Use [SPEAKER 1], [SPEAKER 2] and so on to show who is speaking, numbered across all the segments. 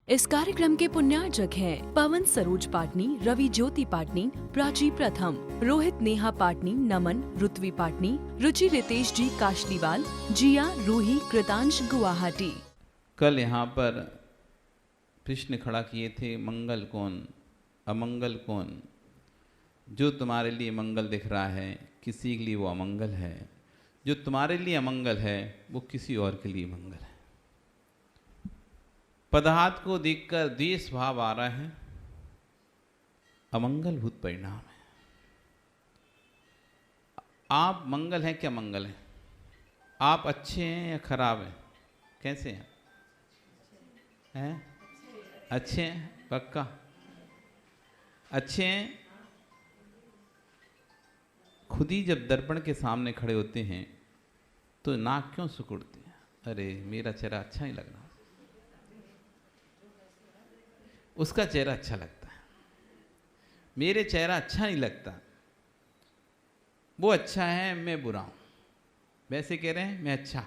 [SPEAKER 1] इस कार्यक्रम के पुण्यार्जक हैं पवन सरोज पाटनी, रवि ज्योति पाटनी, प्राची प्रथम, रोहित नेहा पाटनी, नमन, ऋत्वी पाटनी, रुचि रितेश जी काशलीवाल, जिया, रूही, कृतांश गुवाहाटी।
[SPEAKER 2] कल यहाँ पर प्रश्न खड़ा किए थे, मंगल कौन, अमंगल कौन। जो तुम्हारे लिए मंगल दिख रहा है किसी के लिए वो अमंगल है, जो तुम्हारे लिए अमंगल है वो किसी और के लिए मंगल है। पदार्थ को देखकर द्वेष भाव आ रहा है, अमंगल भूत परिणाम है। आप मंगल हैं क्या मंगल हैं? आप अच्छे हैं या खराब हैं? कैसे हैं? हैं? अच्छे हैं? पक्का अच्छे हैं? खुद ही जब दर्पण के सामने खड़े होते हैं तो नाक क्यों सिकुड़ते हैं? अरे मेरा चेहरा अच्छा ही लग रहा, उसका चेहरा अच्छा लगता है, मेरे चेहरा अच्छा नहीं लगता, वो अच्छा है मैं बुरा हूं। वैसे कह रहे हैं मैं अच्छा,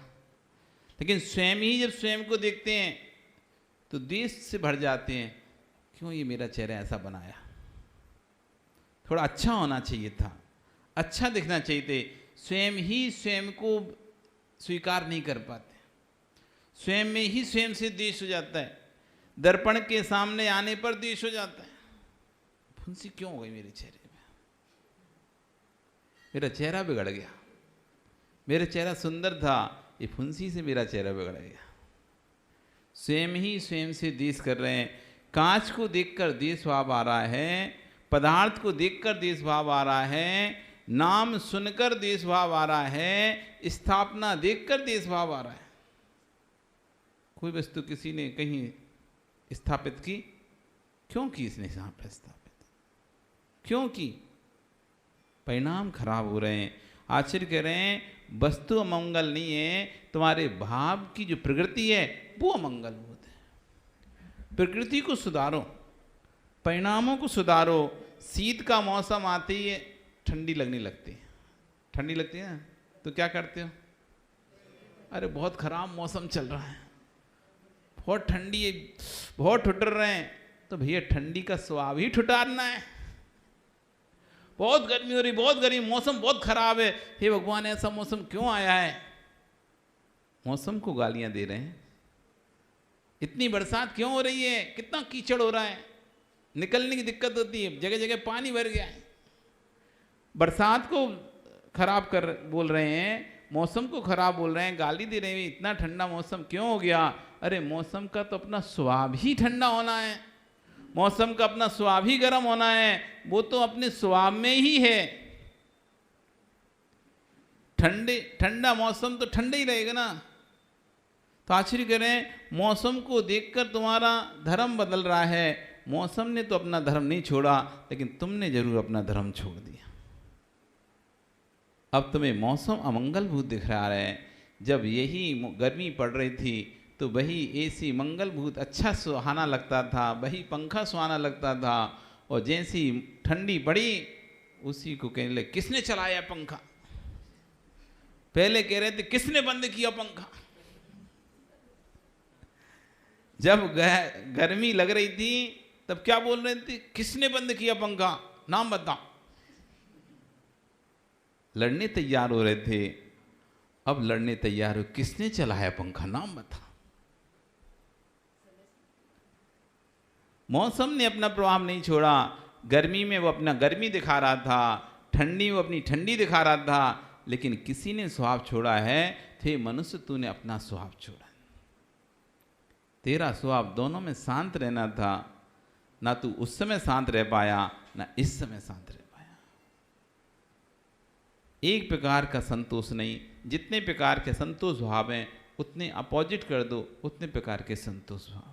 [SPEAKER 2] लेकिन स्वयं ही जब स्वयं को देखते हैं तो द्वेष से भर जाते हैं। क्यों ये मेरा चेहरा ऐसा बनाया? थोड़ा अच्छा होना चाहिए था, अच्छा दिखना चाहिए थे। स्वयं ही स्वयं को स्वीकार नहीं कर पाते, स्वयं में ही स्वयं से द्वेष हो जाता है। दर्पण के सामने आने पर द्वेष हो जाता है। फुंसी क्यों हो गई मेरे चेहरे में? मेरा चेहरा बिगड़ गया, मेरा चेहरा सुंदर था, ये फुंसी से मेरा चेहरा बिगड़ गया। स्वयं ही स्वयं से द्वेष कर रहे हैं। कांच को देखकर द्वेष भाव आ रहा है, पदार्थ को देखकर द्वेष भाव आ रहा है, नाम सुनकर द्वेष भाव आ रहा है, स्थापना देखकर द्वेष भाव आ रहा है। कोई वस्तु किसी ने कहीं स्थापित की, क्यों की इसने स्थापित? क्यों की? परिणाम खराब हो रहे हैं। आचार्य कह रहे हैं वस्तु अमंगल नहीं है, तुम्हारे भाव की जो प्रकृति है वो अमंगल भूत है। प्रकृति को सुधारो, परिणामों को सुधारो। शीत का मौसम आते ही ठंडी लगने लगती है, ठंडी लगती है ना, तो क्या करते हो? अरे बहुत खराब मौसम चल रहा है, बहुत ठंडी है, बहुत ठुठर रहे हैं, तो भैया ठंडी का स्वाद ही ठुठारना है। बहुत गर्मी हो रही, बहुत गर्मी, मौसम बहुत खराब है, हे भगवान ऐसा मौसम क्यों आया है? मौसम को गालियां दे रहे हैं। इतनी बरसात क्यों हो रही है? कितना कीचड़ हो रहा है, निकलने की दिक्कत होती है, जगह जगह पानी भर गया है। बरसात को खराब कर बोल रहे हैं, मौसम को खराब बोल रहे हैं, गाली दे रहे हैं, इतना ठंडा मौसम क्यों हो गया? अरे मौसम का तो अपना स्वभाव ही ठंडा होना है, मौसम का अपना स्वभाव ही गर्म होना है, वो तो अपने स्वभाव में ही है। ठंडा मौसम तो ठंडा ही रहेगा ना। तो आश्चर्य करें, मौसम को देखकर तुम्हारा धर्म बदल रहा है। मौसम ने तो अपना धर्म नहीं छोड़ा, लेकिन तुमने जरूर अपना धर्म छोड़ दिया। अब तुम्हें मौसम अमंगल भूत दिख रहा है। जब यही गर्मी पड़ रही थी तो वही एसी मंगल भूत अच्छा सुहाना लगता था, वही पंखा सुहाना लगता था, और जैसी ठंडी पड़ी उसी को कहने लगे किसने चलाया पंखा? पहले कह रहे थे किसने बंद किया पंखा? जब गर्मी लग रही थी तब क्या बोल रहे थे? किसने बंद किया पंखा, नाम बता। लड़ने तैयार हो रहे थे, अब लड़ने तैयार हो किसने चलाया पंखा, नाम बता। मौसम ने अपना प्रभाव नहीं छोड़ा। गर्मी में वो अपना गर्मी दिखा रहा था, ठंडी में वो अपनी ठंडी दिखा रहा था, लेकिन किसी ने स्वभाव छोड़ा है। थे मनुष्य, तूने अपना स्वभाव छोड़ा। तेरा स्वभाव दोनों में शांत रहना था, ना तू उस समय शांत रह पाया, ना इस समय शांत रह पाया। एक प्रकार का संतोष नहीं, जितने प्रकार के संतोष भाव हैं उतने अपोजिट कर दो, उतने प्रकार के संतोष भाव हैं।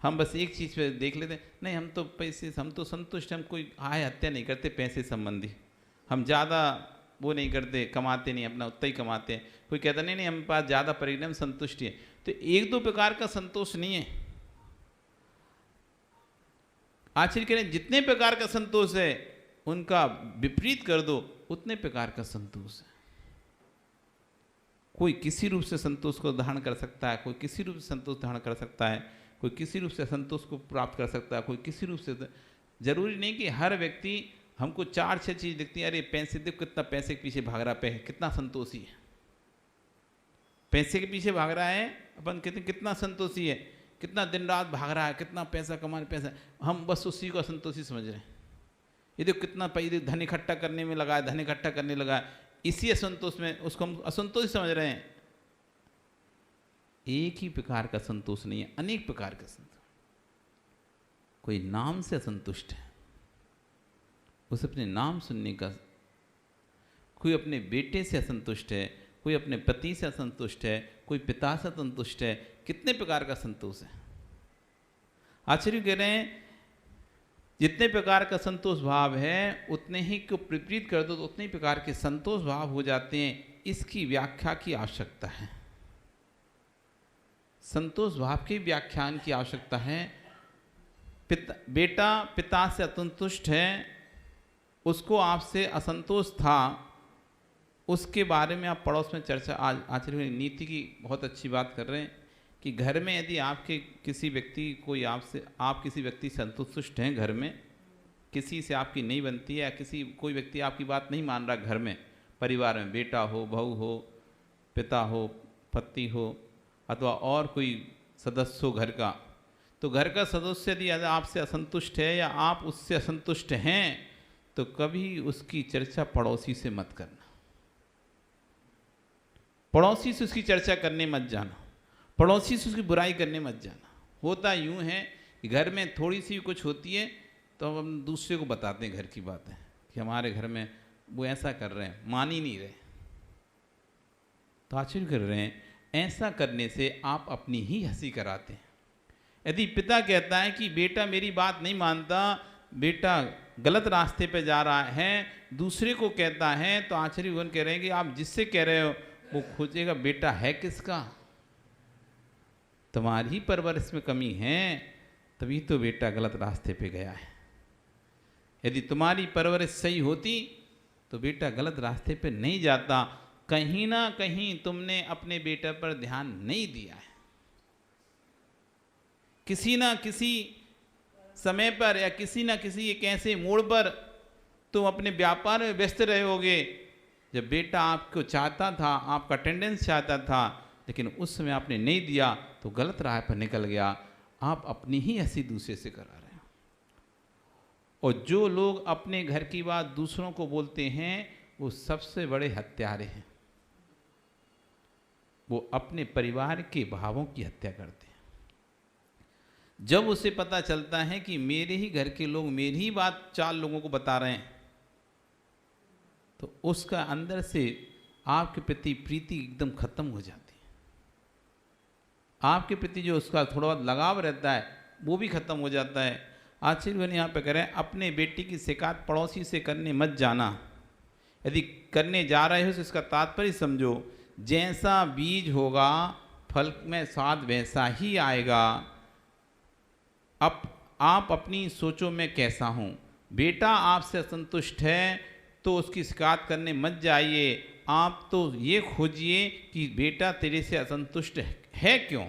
[SPEAKER 2] हम बस एक चीज़ पे देख लेते हैं, नहीं हम तो पैसे, हम तो संतुष्ट, हम कोई आय हत्या नहीं करते पैसे संबंधी, हम ज़्यादा वो नहीं करते, कमाते नहीं, अपना उतना ही कमाते हैं। कोई कहता नहीं नहीं हम पास ज़्यादा परिणाम संतुष्टि है। तो एक दो प्रकार का संतोष नहीं है। आश्चर्य करें, जितने प्रकार का संतोष है उनका विपरीत कर दो, उतने प्रकार का संतोष है। कोई किसी रूप से संतोष को धारण कर सकता है, कोई किसी रूप से संतोष धारण कर सकता है, कोई किसी रूप से संतोष को प्राप्त कर सकता है, कोई किसी रूप से। जरूरी नहीं कि हर व्यक्ति, हमको 4-6 चीज़ दिखती है, अरे पैसे देखो कितना पैसे के पीछे भाग रहा है, कितना संतोषी है, पैसे के पीछे भाग रहा है, अपन कहते हैं कितना संतोषी है, कितना दिन रात भाग रहा है, कितना पैसा कमाने, पैसा, हम बस उसी को असंतोषी समझ रहे हैं। ये देखो कितना पैसे धन इकट्ठा करने में लगा है, धन इकट्ठा करने लगा है, इसी असंतोष में उसको हम असंतोषी समझ रहे हैं। एक ही प्रकार का संतोष नहीं है, अनेक प्रकार का संतोष। कोई नाम से असंतुष्ट है, उसे अपने नाम सुनने का, कोई अपने बेटे से असंतुष्ट है, कोई अपने पति से असंतुष्ट है, कोई पिता से असंतुष्ट है। कितने प्रकार का संतोष है। आचार्य कह रहे हैं जितने प्रकार का संतोष भाव है उतने ही को विपरीत कर दो तो उतने ही प्रकार के संतोष भाव हो जाते हैं। इसकी व्याख्या की आवश्यकता है, संतोष भाव के व्याख्यान की आवश्यकता है। बेटा पिता से असंतुष्ट है, उसको आपसे असंतोष था, उसके बारे में आप पड़ोस में चर्चा, आज आचार्य नीति की बहुत अच्छी बात कर रहे हैं कि घर में यदि आपके किसी व्यक्ति कोई आपसे, आप किसी व्यक्ति से असंतुष्ट हैं, घर में किसी से आपकी नहीं बनती है, या कोई व्यक्ति आपकी बात नहीं मान रहा घर में, परिवार में, बेटा हो, बहू हो, पिता हो, पति हो, अथवा और कोई सदस्य हो घर का, तो घर का सदस्य यदि आपसे असंतुष्ट है या आप उससे असंतुष्ट हैं तो कभी उसकी चर्चा पड़ोसी से मत करना, पड़ोसी से उसकी चर्चा करने मत जाना, पड़ोसी से उसकी बुराई करने मत जाना। होता यूँ है कि घर में थोड़ी सी कुछ होती है तो हम दूसरे को बताते हैं घर की बातें कि हमारे घर में वो ऐसा कर रहे हैं, मान ही नहीं रहे। तो आश्चर्य कर रहे हैं, ऐसा करने से आप अपनी ही हंसी कराते हैं। यदि पिता कहता है कि बेटा मेरी बात नहीं मानता, बेटा गलत रास्ते पे जा रहा है, दूसरे को कहता है, तो आचार्य भगवान कह रहे हैं कि आप जिससे कह रहे हो वो खोजेगा बेटा है किसका, तुम्हारी परवरिश में कमी है, तभी तो बेटा गलत रास्ते पे गया है। यदि तुम्हारी परवरिश सही होती तो बेटा गलत रास्ते पे नहीं जाता। कहीं ना कहीं तुमने अपने बेटे पर ध्यान नहीं दिया है, किसी ना किसी समय पर या किसी ना किसी एक ऐसे मोड़ पर तुम अपने व्यापार में व्यस्त रहे होगे। जब बेटा आपको चाहता था, आपका अटेंडेंस चाहता था, लेकिन उस समय आपने नहीं दिया तो गलत राह पर निकल गया। आप अपनी ही हंसी दूसरे से करा रहे हैं। और जो लोग अपने घर की बात दूसरों को बोलते हैं वो सबसे बड़े हत्यारे हैं, वो अपने परिवार के भावों की हत्या करते हैं। जब उसे पता चलता है कि मेरे ही घर के लोग मेरी ही बात 4 लोगों को बता रहे हैं, तो उसका अंदर से आपके प्रति प्रीति एकदम खत्म हो जाती है। आपके प्रति जो उसका थोड़ा बहुत लगाव रहता है वो भी खत्म हो जाता है। आचार्य भगवान यहाँ पे कह रहे हैं, अपने बेटे की शिकायत पड़ोसी से करने मत जाना। यदि करने जा रहे हो तो इसका तात्पर्य समझो, जैसा बीज होगा फल में स्वाद वैसा ही आएगा। अब आप अपनी सोचो मैं कैसा हूँ। बेटा आपसे असंतुष्ट है तो उसकी शिकायत करने मत जाइए, आप तो ये खोजिए कि बेटा तेरे से असंतुष्ट है क्यों।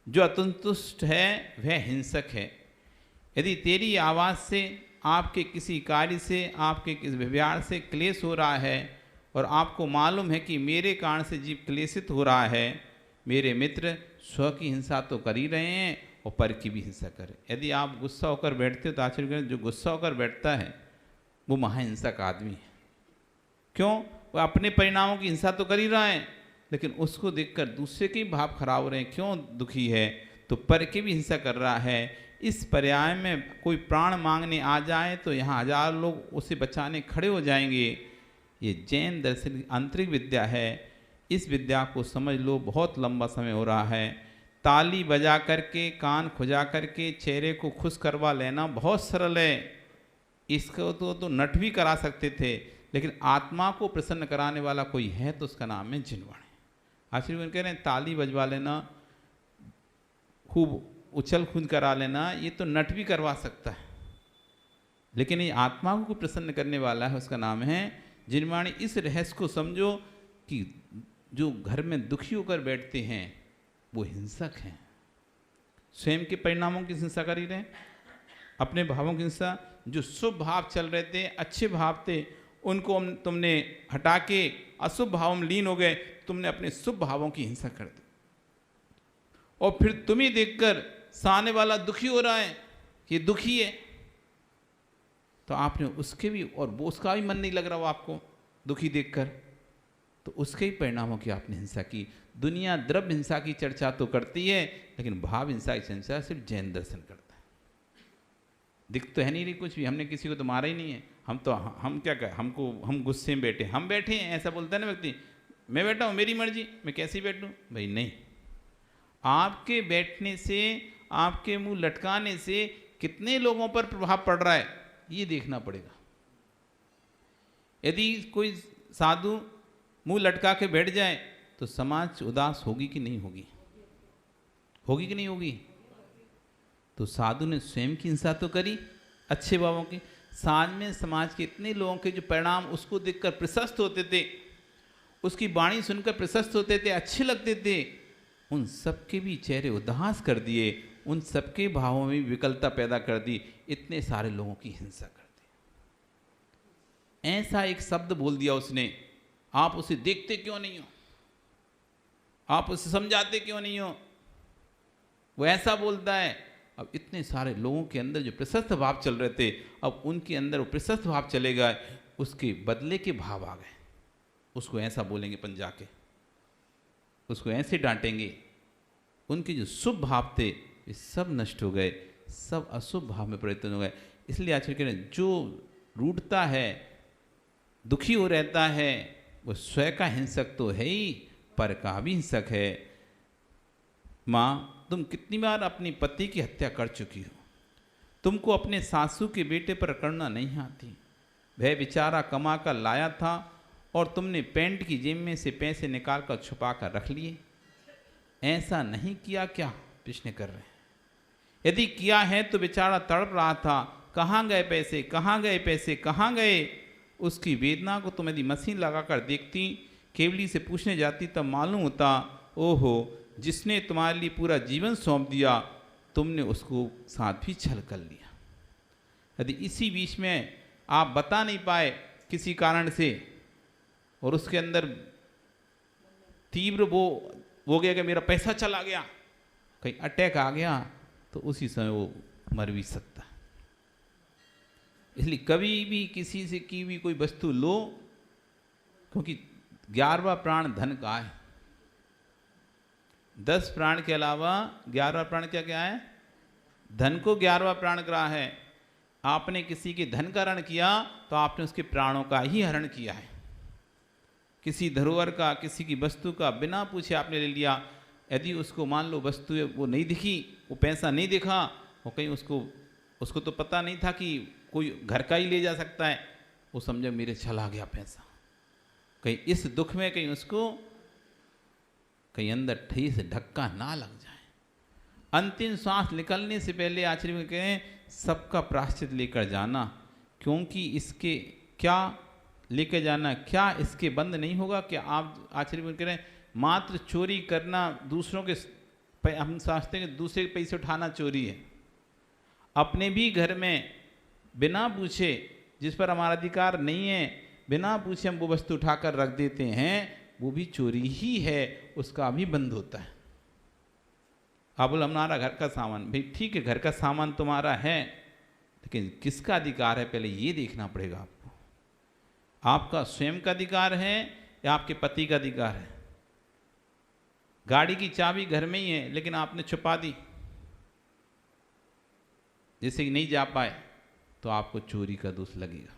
[SPEAKER 2] जो असंतुष्ट है वह हिंसक है। यदि तेरी आवाज़ से, आपके किसी कार्य से, आपके किसी व्यवहार से क्लेश हो रहा है और आपको मालूम है कि मेरे कारण से जीव क्लेशित हो रहा है, मेरे मित्र स्व की हिंसा तो कर ही रहे हैं और पर की भी हिंसा करें। यदि आप गुस्सा होकर बैठते हो तो आचार्य जो गुस्सा होकर बैठता है वो महाहिंसक आदमी है। क्यों? वो अपने परिणामों की हिंसा तो कर ही रहा है, लेकिन उसको देखकर दूसरे के भाव खराब हो रहे हैं। क्यों दुखी है? तो पर की भी हिंसा कर रहा है। इस पर्याय में कोई प्राण मांगने आ जाए तो यहाँ 1000 लोग उसे बचाने खड़े हो जाएंगे। ये जैन दर्शन की आंतरिक विद्या है। इस विद्या को समझ लो, बहुत लंबा समय हो रहा है। ताली बजा करके, कान खुजा करके चेहरे को खुश करवा लेना बहुत सरल है। इसको तो नट भी करा सकते थे, लेकिन आत्मा को प्रसन्न कराने वाला कोई है तो उसका नाम है जिनवाणी। आचार्य कह रहे हैं ताली बजवा लेना, खूब उछल कूद करा लेना, ये तो नट भी करवा सकता है, लेकिन ये आत्मा को प्रसन्न करने वाला है, उसका नाम है जिनवाणी। इस रहस्य को समझो कि जो घर में दुखी होकर बैठते हैं वो हिंसक हैं, स्वयं के परिणामों की हिंसा कर ही रहे हैं, अपने भावों की हिंसा। जो शुभ भाव चल रहे थे, अच्छे भाव थे, उनको तुमने हटा के अशुभ भाव में लीन हो गए, तुमने अपने शुभ भावों की हिंसा कर दी। और फिर तुम्हें देखकर सामने वाला दुखी हो रहा है, ये दुखी है, तो आपने उसके भी, और वो उसका भी मन नहीं लग रहा वो आपको दुखी देखकर, तो उसके ही परिणामों की आपने हिंसा की। दुनिया द्रव्य हिंसा की चर्चा तो करती है, लेकिन भाव हिंसा की चर्चा सिर्फ जैन दर्शन करता है। दिख तो है नहीं रही कुछ भी, हमने किसी को तो मारा ही नहीं है, हम क्या कहें, हम गुस्से में बैठे, हम बैठे हैं, ऐसा बोलता है ना व्यक्ति, मैं बैठा हूँ मेरी मर्जी, मैं कैसे बैठूँ। भाई नहीं, आपके बैठने से, आपके मुंह लटकाने से कितने लोगों पर प्रभाव पड़ रहा है, ये देखना पड़ेगा। यदि कोई साधु मुंह लटका के बैठ जाए तो समाज उदास होगी कि नहीं होगी? होगी कि नहीं होगी? तो साधु ने स्वयं की हिंसा तो करी अच्छे भावों की, साथ में समाज के इतने लोगों के जो परिणाम उसको देखकर प्रशस्त होते थे, उसकी वाणी सुनकर प्रशस्त होते थे, अच्छे लगते थे, उन सबके भी चेहरे उदास कर दिए, उन सबके भावों में विकलता पैदा कर दी, इतने सारे लोगों की हिंसा कर दी। ऐसा एक शब्द बोल दिया उसने, आप उसे देखते क्यों नहीं हो, आप उसे समझाते क्यों नहीं हो, वो ऐसा बोलता है। अब इतने सारे लोगों के अंदर जो प्रशस्त भाव चल रहे थे, अब उनके अंदर वो प्रशस्त भाव चले गए, उसके बदले के भाव आ गए। उसको ऐसा बोलेंगे पंजा के, उसको ऐसे डांटेंगे, उनके जो शुभ भाव थे ये सब नष्ट हो गए, सब अशुभ भाव में परिवर्तन हो गए। इसलिए आचार्य कह रहे हैं, जो रूठता है, दुखी हो रहता है, वो स्वयं का हिंसक तो है ही, पर का भी हिंसक है। माँ, तुम कितनी बार अपनी पति की हत्या कर चुकी हो, तुमको अपने सासू के बेटे पर करना नहीं आती। वह बेचारा कमा कर लाया था और तुमने पैंट की जेब में से पैसे निकाल कर छुपा कर रख लिए। ऐसा नहीं किया क्या? प्रश्न कर रहे हैं। यदि किया है तो बेचारा तड़प रहा था, कहाँ गए पैसे, कहाँ गए पैसे, कहाँ गए? उसकी वेदना को तुम यदि मशीन लगाकर देखती, केवली से पूछने जाती, तब मालूम होता, ओहो, जिसने तुम्हारे लिए पूरा जीवन सौंप दिया, तुमने उसको साथ भी छल कर लिया। यदि इसी बीच में आप बता नहीं पाए किसी कारण से, और उसके अंदर तीव्र वो हो गया कि मेरा पैसा चला गया, कहीं अटैक आ गया, तो उसी समय वो मर भी सकता है। इसलिए कभी भी किसी से की हुई कोई वस्तु लो, क्योंकि 11वां प्राण धन का है। 10 प्राण के अलावा 11वां प्राण क्या क्या है? धन को 11वां प्राण ग्रह है। आपने किसी के धन का हरण किया तो आपने उसके प्राणों का ही हरण किया है। किसी धरोहर का, किसी की वस्तु का बिना पूछे आपने ले लिया। यदि उसको मान लो वस्तु वो नहीं दिखी, वो पैसा नहीं दिखा, वो कहीं उसको तो पता नहीं था कि कोई घर का ही ले जा सकता है, वो समझे मेरे चला गया पैसा। कहीं इस दुख में कहीं उसको कहीं अंदर ठेस धक्का ना लग जाए। अंतिम श्वास निकलने से पहले आचार्य कहें, सबका प्रायश्चित लेकर जाना, क्योंकि इसके क्या लेकर जाना, क्या इसके बंद नहीं होगा? क्या आप आचार्य कह रहे हैं मात्र चोरी करना, दूसरों के, हम समझते हैं कि दूसरे के पैसे उठाना चोरी है। अपने भी घर में बिना पूछे, जिस पर हमारा अधिकार नहीं है, बिना पूछे हम वो वस्तु उठाकर रख देते हैं, वो भी चोरी ही है, उसका भी बंद होता है। आप बोलो हमारा घर का सामान, भाई ठीक है घर का सामान तुम्हारा है, लेकिन किसका अधिकार है पहले ये देखना पड़ेगा आपको। आपका स्वयं का अधिकार है या आपके पति का अधिकार है? गाड़ी की चाबी घर में ही है, लेकिन आपने छुपा दी, जैसे कि नहीं जा पाए, तो आपको चोरी का दोष लगेगा।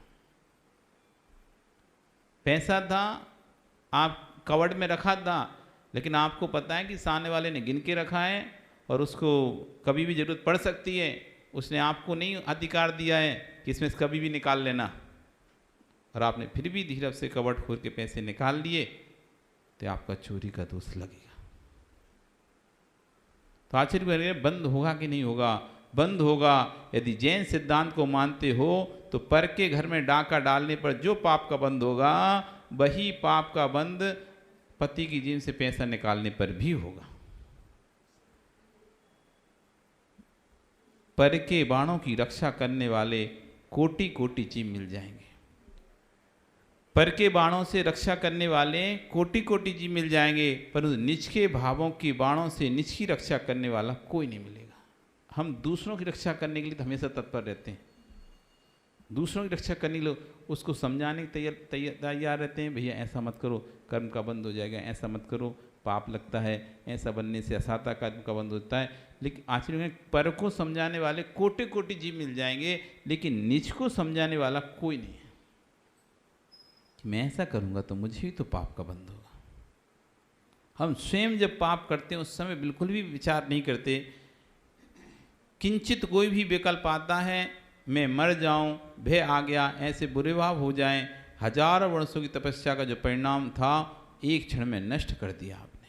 [SPEAKER 2] पैसा था, आप कवर्ड में रखा था, लेकिन आपको पता है कि सामने वाले ने गिन के रखा है और उसको कभी भी जरूरत पड़ सकती है, उसने आपको नहीं अधिकार दिया है कि इसमें से कभी भी निकाल लेना, और आपने फिर भी धीरे से कवर्ड खोल के पैसे निकाल लिए, तो आपका चोरी का दोष लगेगा। तो आचार्य बंद होगा कि नहीं होगा? बंद होगा। यदि जैन सिद्धांत को मानते हो तो पर के घर में डाका डालने पर जो पाप का बंद होगा, वही पाप का बंद पति की जेब से पैसा निकालने पर भी होगा। पर के बाणों की रक्षा करने वाले कोटि कोटि जीव मिल जाएंगे। पर के बाणों से रक्षा करने वाले कोटि कोटि जीव मिल जाएंगे, परंतु निज के भावों के बाणों से निज की रक्षा करने वाला कोई नहीं मिलेगा। हम दूसरों की रक्षा करने के लिए तो हमेशा तत्पर रहते हैं, दूसरों की रक्षा करने के लिए उसको समझाने के तैयार रहते हैं, भैया ऐसा मत करो कर्म का बंद हो जाएगा, ऐसा मत करो पाप लगता है, ऐसा बनने से असाता कर्म का बंद होता है। लेकिन आखिर में पर को समझाने वाले कोटि कोटि जीव मिल जाएंगे, लेकिन निज को समझाने वाला कोई नहीं है कि मैं ऐसा करूँगा तो मुझे भी तो पाप का बंद होगा। हम स्वयं जब पाप करते हैं उस समय बिल्कुल भी विचार नहीं करते, किंचित कोई भी विकल्प आता है, मैं मर जाऊं, भय आ गया, ऐसे बुरे भाव हो जाएं, हजारों वर्षों की तपस्या का जो परिणाम था एक क्षण में नष्ट कर दिया आपने।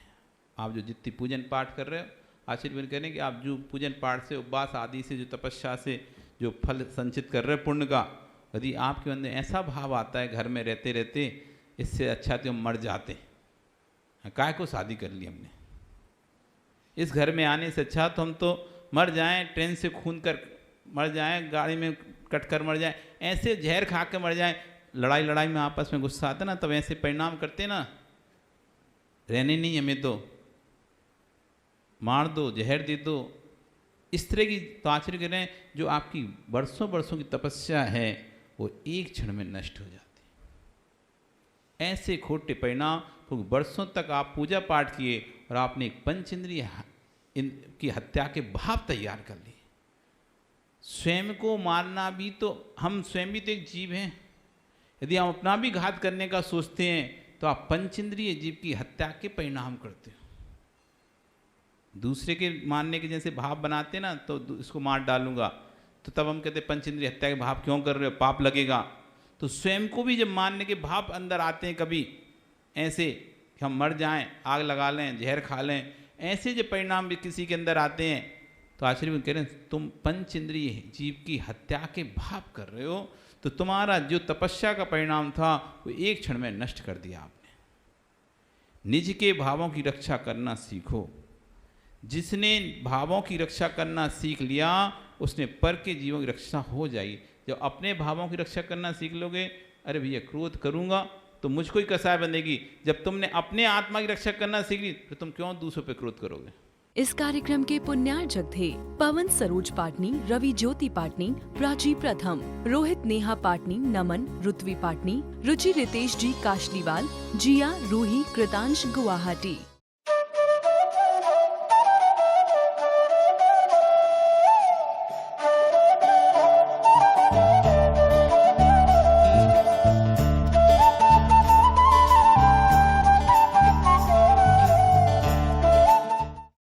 [SPEAKER 2] आप जो जितनी पूजन पाठ कर रहे हो, आशीर्वाद करें कि आप जो पूजन पाठ से, उपवास आदि से, जो तपस्या से जो फल संचित कर रहे हो पुण्य का, यदि आपके अंदर ऐसा भाव आता है घर में रहते रहते, इससे अच्छा तो हम मर जाते, काय को शादी कर ली हमने, इस घर में आने से अच्छा तो हम तो मर जाएं, ट्रेन से खून कर मर जाएं, गाड़ी में कट कर मर जाएं, ऐसे जहर खा कर मर जाएं। लड़ाई में आपस में गुस्सा आता ना, तब ऐसे परिणाम करते ना, रहने नहीं हमें तो मार दो, जहर दे दो, इस तरह की तो आचरण करें। जो आपकी वर्षों वर्षों की तपस्या है वो एक क्षण में नष्ट हो जाती है। ऐसे खोटे परिणाम, क्योंकि वर्षों तक आप पूजा पाठ किए और आपने एक पंच इंद्रिय की हत्या के भाव तैयार कर लिए। स्वयं को मारना भी तो, हम स्वयं भी तो एक जीव हैं, यदि हम अपना भी घात करने का सोचते हैं तो आप पंचेंद्रिय जीव की हत्या के परिणाम करते हो। दूसरे के मारने के जैसे भाव बनाते ना, तो इसको मार डालूंगा, तो तब हम कहते पंचेंद्रिय हत्या के भाव क्यों कर रहे हो, पाप लगेगा। तो स्वयं को भी जब मारने के भाव अंदर आते हैं कभी ऐसे कि हम मर जाएं, आग लगा लें, जहर खा लें, ऐसे जब परिणाम भी किसी के अंदर आते हैं, तो आचार्य कह रहे हैं तुम पंच इंद्रिय जीव की हत्या के भाव कर रहे हो, तो तुम्हारा जो तपस्या का परिणाम था वो एक क्षण में नष्ट कर दिया आपने। निज के भावों की रक्षा करना सीखो। जिसने भावों की रक्षा करना सीख लिया उसने पर के जीवों की रक्षा हो जाएगी। जब अपने भावों की रक्षा करना सीख लोगे, अरे भैया क्रोध करूंगा तो मुझको ही कसाय बनेगी। जब तुमने अपने आत्मा की रक्षा करना सीख ली तो तुम क्यों दूसरों पे क्रोध करोगे।
[SPEAKER 1] इस कार्यक्रम के पुण्यार्चक थे पवन सरोज पाटनी, रवि ज्योति पाटनी, प्राची प्रथम, रोहित नेहा पाटनी, नमन, रुत्वी पाटनी, रुचि रितेश जी काशलीवाल, जिया, रूही, कृतांश, गुवाहाटी।